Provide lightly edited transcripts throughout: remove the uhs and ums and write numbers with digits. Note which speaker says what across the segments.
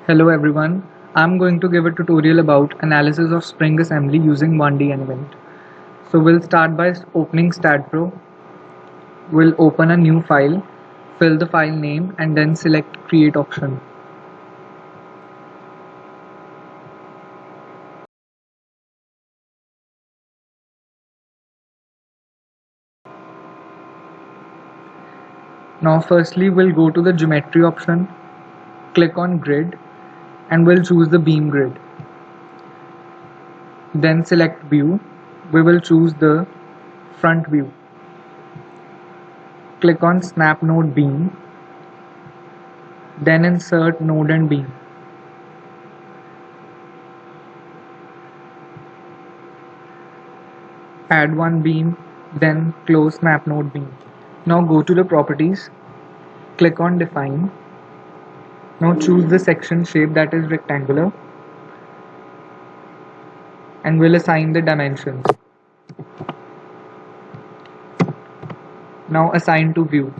Speaker 1: Hello everyone, I'm going to give a tutorial about analysis of spring assembly using 1D element. So we'll start by opening STAAD Pro. We'll open a new file, fill the file name and then select create option. Now firstly we'll go to the geometry option, click on grid and we'll choose the beam grid. Then select view, we will choose the front view. Click on snap node beam, then insert node and beam. Add one beam, then close snap node beam. Now go to the properties, click on define. Now choose the section shape that is rectangular and we'll assign the dimensions. Now assign to view.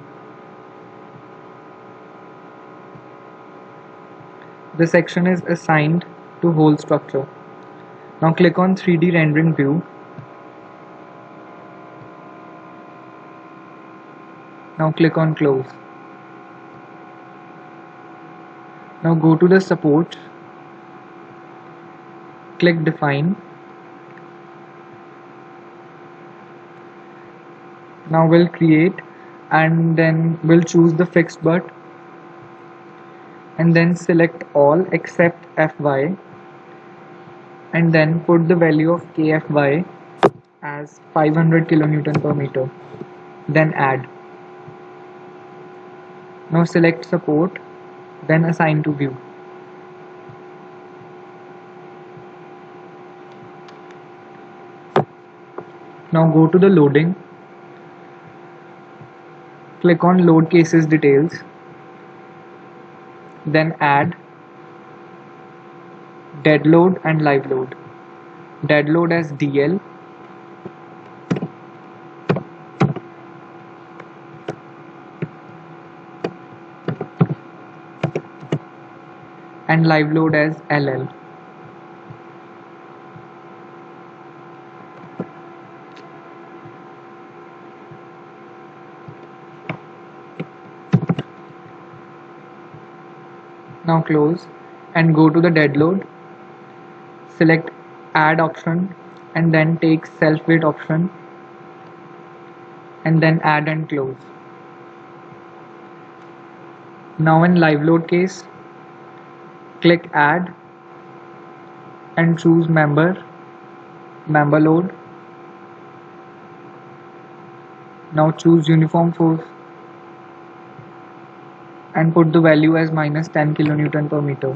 Speaker 1: The section is assigned to whole structure. Now click on 3D rendering view. Now click on close. Now go to the support, click define. Now we'll create and then we'll choose the fixed butt and then select all except Fy and then put the value of kFy as 500 kN per meter. Then add. Now select support, then assign to view. Now go to the loading, click on load cases details, then add dead load and live load. Dead load as DL, and live load as LL. Now close and go to the dead load, select add option and then take self weight option and then add and close. Now in live load case, click add and choose member load. Now choose uniform force and put the value as -10 kN per meter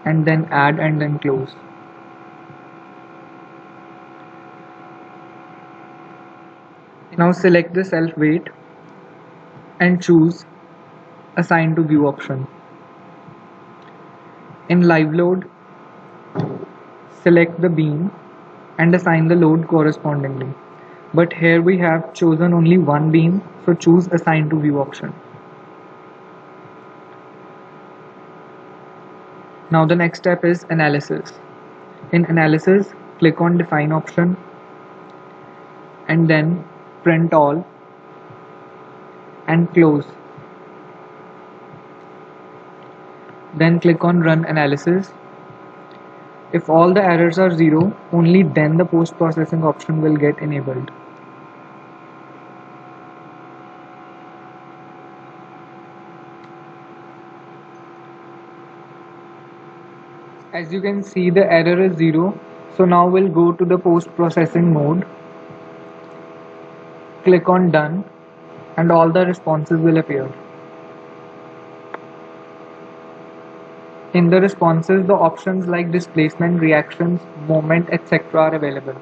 Speaker 1: and then add and then close. Now select the self weight and choose assign to view option. In live load, select the beam and assign the load correspondingly. But here we have chosen only one beam, so choose assign to view option. Now the next step is analysis. In analysis, click on define option and then print all and close. Then click on run analysis. If all the errors are 0, only then the post-processing option will get enabled. As you can see, the error is 0. So now we'll go to the post-processing mode. Click on done and all the responses will appear. In the responses, the options like displacement, reactions, moment, etc. are available.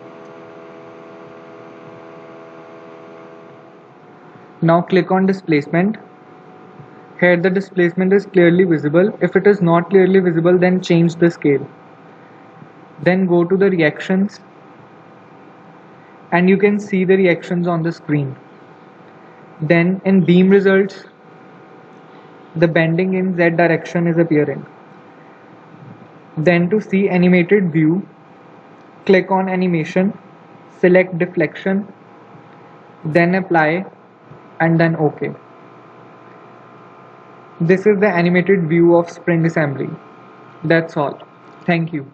Speaker 1: Now click on displacement. Here the displacement is clearly visible. If it is not clearly visible, then change the scale. Then go to the reactions and you can see the reactions on the screen. Then in beam results, the bending in Z direction is appearing. Then to see animated view, click on animation, select deflection, then apply, and then OK. This is the animated view of spring assembly. That's all. Thank you.